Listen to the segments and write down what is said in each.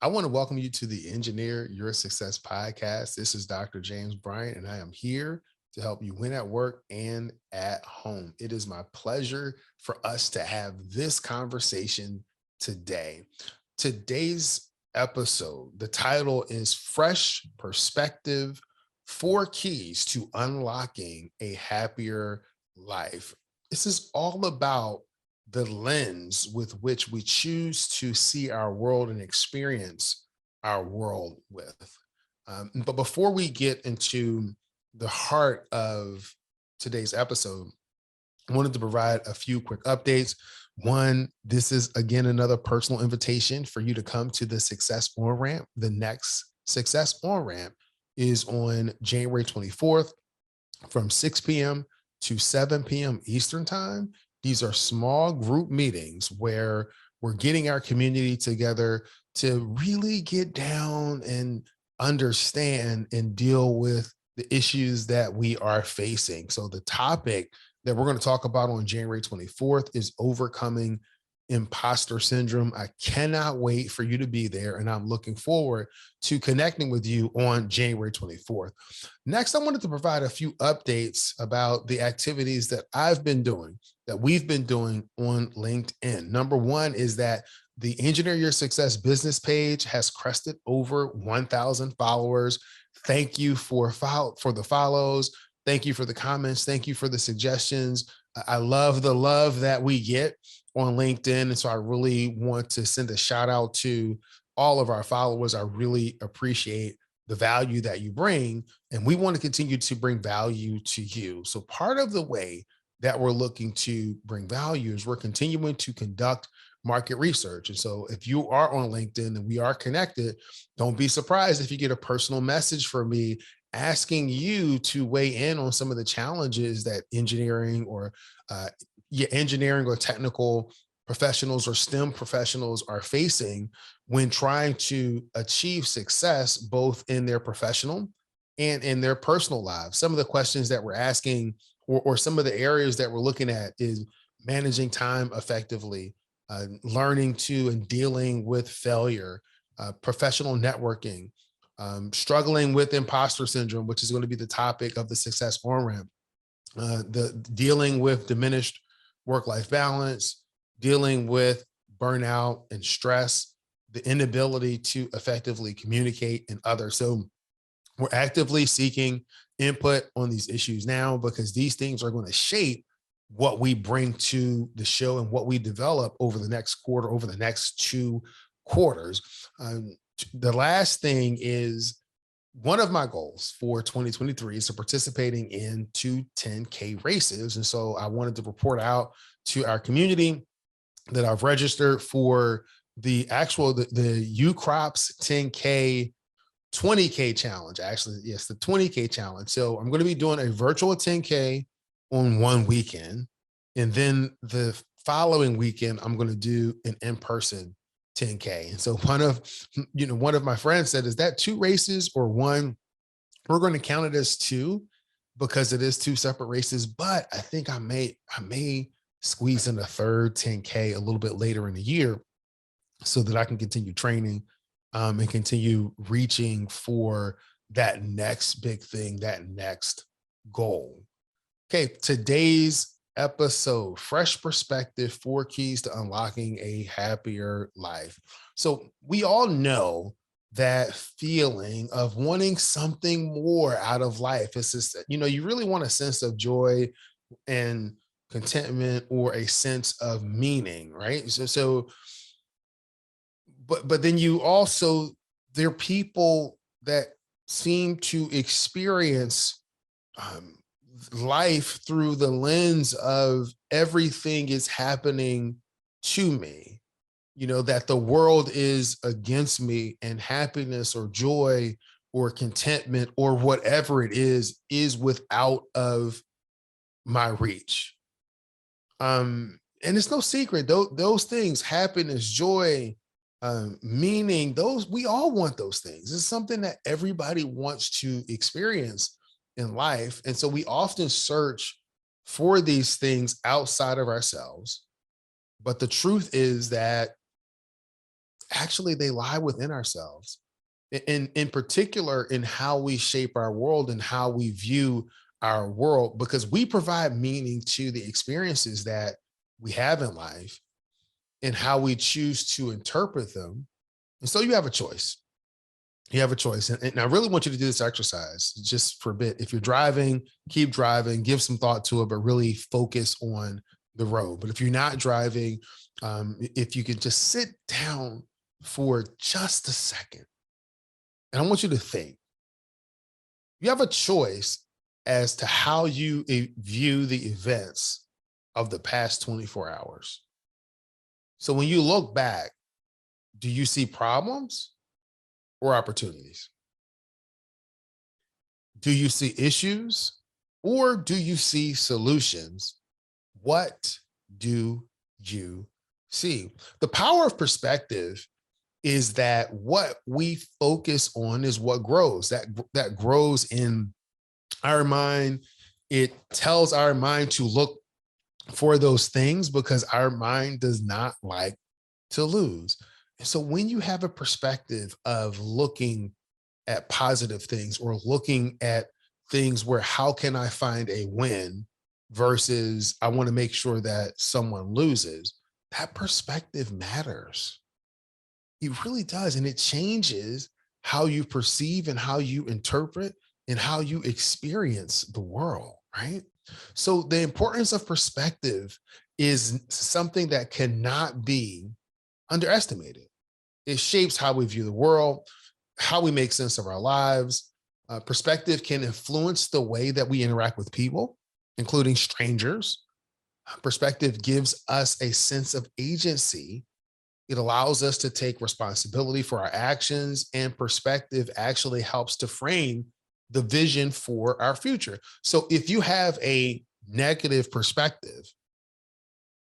I want to welcome you to the Engineer Your Success podcast. This is Dr. James Bryant, and I am here to help you win at work and at home. It is my pleasure for us to have this conversation today. Today's episode, the title is Fresh Perspective: Four Keys to Unlocking a Happier Life. This is all about the lens with which we choose to see our world and experience our world with. But before we get into the heart of today's episode, I wanted to provide a few quick updates. One, this is again another personal invitation for you to come to the Success On Ramp. The next Success On Ramp is on January 24th from 6 p.m. to 7 p.m. Eastern Time. These are small group meetings where we're getting our community together to really get down and understand and deal with the issues that we are facing. So the topic that we're going to talk about on January 24th is overcoming imposter syndrome. I cannot wait for you to be there, and I'm looking forward to connecting with you on January 24th. Next, I wanted to provide a few updates about the activities that I've been doing, that we've been doing on LinkedIn. Number one is that the Engineer Your Success business page has crested over 1,000 followers. Thank you for the follows. Thank you for the comments. Thank you for the suggestions. I love the love that we get on LinkedIn. And so I really want to send a shout out to all of our followers. I really appreciate the value that you bring, and we want to continue to bring value to you. So part of the way that we're looking to bring value is we're continuing to conduct market research. And so if you are on LinkedIn and we are connected, don't be surprised if you get a personal message from me asking you to weigh in on some of the challenges that engineering or technical professionals or STEM professionals are facing when trying to achieve success both in their professional and in their personal lives. Some of the questions that we're asking, or some of the areas that we're looking at, is managing time effectively, learning to and dealing with failure, professional networking, struggling with imposter syndrome, which is going to be the topic of the Success On Ramp, the dealing with diminished work-life balance, dealing with burnout and stress, the inability to effectively communicate, and others. So we're actively seeking input on these issues now, because these things are going to shape what we bring to the show and what we develop over the next quarter, over the next 2 quarters. The last thing is, one of my goals for 2023 is participating in 2 10K races. And so I wanted to report out to our community that I've registered for the UCrops 10K 20K challenge. Actually, yes, the 20K challenge. So I'm going to be doing a virtual 10K on one weekend. And then the following weekend, I'm going to do an in-person 10K. And so one of my friends said, is that 2 races or one? We're going to count it as 2 because it is 2 separate races, but I think I may squeeze in a third 10K a little bit later in the year so that I can continue training and continue reaching for that next big thing, that next goal. Okay, today's episode, Fresh Perspective: 4 Keys to Unlocking a Happier Life. So we all know that feeling of wanting something more out of life. It's just, you really want a sense of joy and contentment, or a sense of meaning, right? But then there are people that seem to experience life through the lens of everything is happening to me, that the world is against me, and happiness or joy or contentment or whatever it is without of my reach. And it's no secret, those things, happiness, joy, meaning, we all want those things. It's something that everybody wants to experience in life. And so we often search for these things outside of ourselves. But the truth is that Actually, they lie within ourselves. In particular, in how we shape our world and how we view our world, because we provide meaning to the experiences that we have in life and how we choose to interpret them. And so you have a choice. You have a choice. And I really want you to do this exercise just for a bit. If you're driving, keep driving, give some thought to it, but really focus on the road. But if you're not driving, if you could just sit down for just a second, and I want you to think, you have a choice as to how you view the events of the past 24 hours. So when you look back, do you see problems or opportunities? Do you see issues or do you see solutions? What do you see? The power of perspective is that what we focus on is what grows. That grows in our mind. It tells our mind to look for those things because our mind does not like to lose. And so when you have a perspective of looking at positive things or looking at things where how can I find a win versus I want to make sure that someone loses, that perspective matters. It really does. And it changes how you perceive and how you interpret and how you experience the world, right? So the importance of perspective is something that cannot be underestimated. It shapes how we view the world, how we make sense of our lives. Perspective can influence the way that we interact with people, including strangers. Perspective gives us a sense of agency. It allows us to take responsibility for our actions, and perspective actually helps to frame the vision for our future. So if you have a negative perspective,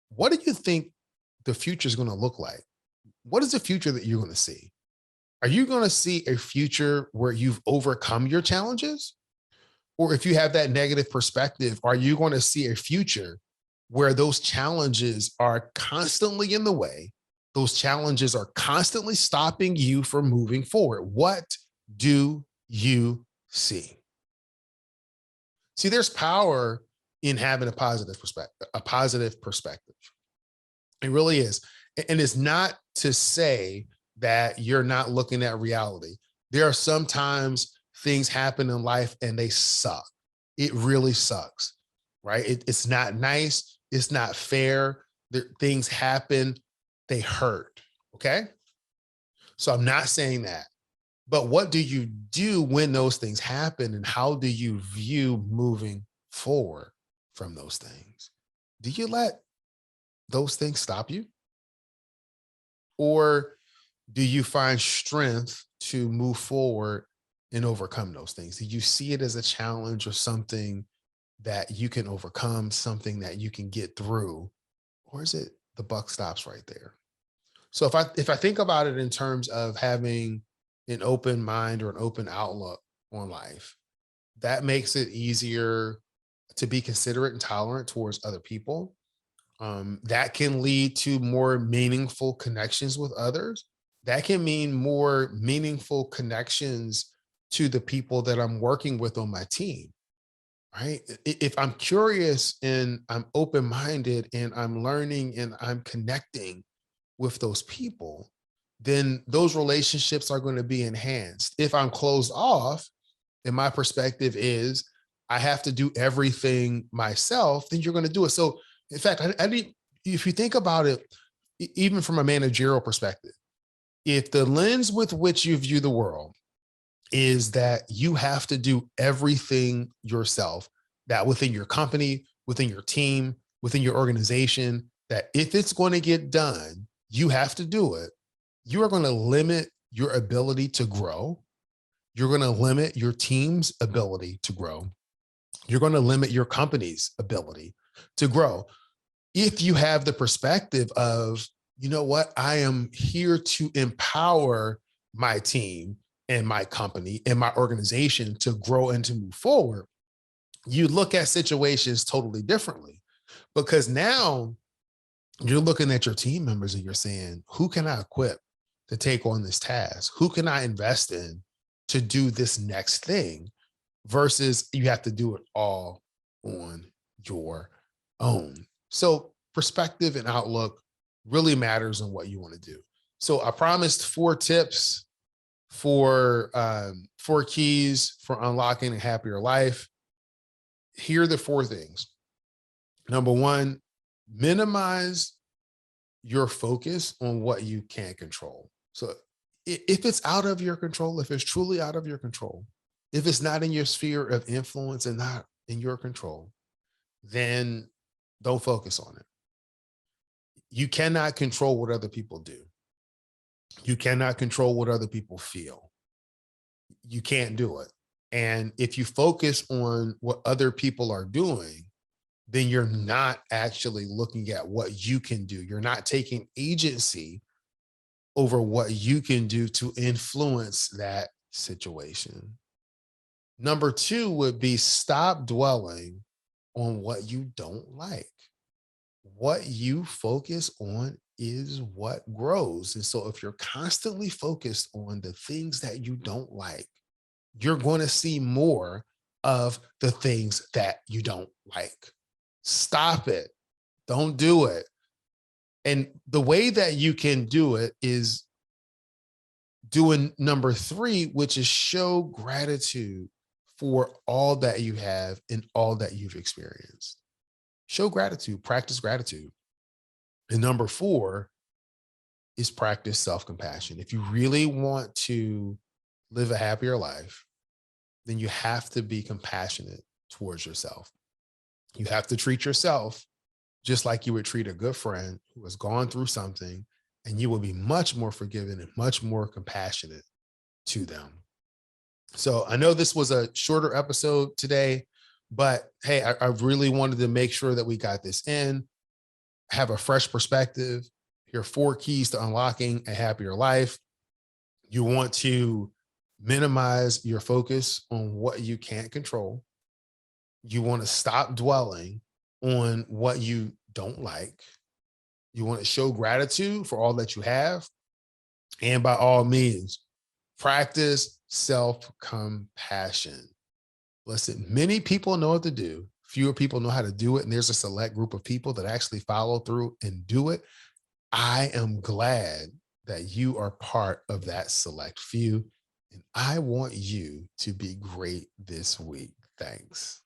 what do you think the future is going to look like? What is the future that you're going to see? Are you going to see a future where you've overcome your challenges? Or if you have that negative perspective, are you going to see a future where those challenges are constantly in the way? Those challenges are constantly stopping you from moving forward. What do you see? See, there's power in having a positive perspective, a positive perspective. It really is. And it's not to say that you're not looking at reality. There are sometimes things happen in life and they suck. It really sucks, right? It's not nice. It's not fair. Things happen. They hurt. Okay. So I'm not saying that. But what do you do when those things happen? And how do you view moving forward from those things? Do you let those things stop you? Or do you find strength to move forward and overcome those things? Do you see it as a challenge or something that you can overcome, something that you can get through? Or is it the buck stops right there? So if I think about it in terms of having an open mind or an open outlook on life, that makes it easier to be considerate and tolerant towards other people. That can lead to more meaningful connections with others. That can mean more meaningful connections to the people that I'm working with on my team, right? If I'm curious and I'm open minded and I'm learning and I'm connecting with those people, then those relationships are going to be enhanced. If I'm closed off and my perspective is I have to do everything myself, then you're going to do it. So, in fact, I need, if you think about it, even from a managerial perspective, if the lens with which you view the world is that you have to do everything yourself, that within your company, within your team, within your organization, that if it's going to get done, you have to do it, you are going to limit your ability to grow. You're going to limit your team's ability to grow. You're going to limit your company's ability to grow. If you have the perspective of, you know what, I am here to empower my team and my company and my organization to grow and to move forward, you look at situations totally differently, because now you're looking at your team members and you're saying, who can I equip to take on this task? Who can I invest in to do this next thing? Versus you have to do it all on your own. So perspective and outlook really matters on what you want to do. So I promised 4 tips for 4 keys for unlocking a happier life. Here are the 4 things. Number one, minimize your focus on what you can't control. So if it's out of your control, if it's truly out of your control, if it's not in your sphere of influence and not in your control, then don't focus on it. You cannot control what other people do. You cannot control what other people feel. You can't do it. And if you focus on what other people are doing, then you're not actually looking at what you can do. You're not taking agency over what you can do to influence that situation. Number 2 would be stop dwelling on what you don't like. What you focus on is what grows. And so if you're constantly focused on the things that you don't like, you're going to see more of the things that you don't like. Stop it. Don't do it. And the way that you can do it is doing number 3, which is show gratitude for all that you have and all that you've experienced. Show gratitude, practice gratitude. And number 4 is practice self-compassion. If you really want to live a happier life, then you have to be compassionate towards yourself. You have to treat yourself just like you would treat a good friend who has gone through something, and you will be much more forgiving and much more compassionate to them. So I know this was a shorter episode today, but hey, I really wanted to make sure that we got this in, have a fresh perspective. Here are 4 keys to unlocking a happier life. You want to minimize your focus on what you can't control. You want to stop dwelling on what you don't like. You want to show gratitude for all that you have. And by all means, practice self-compassion. Listen, many people know what to do. Fewer people know how to do it. And there's a select group of people that actually follow through and do it. I am glad that you are part of that select few. And I want you to be great this week. Thanks.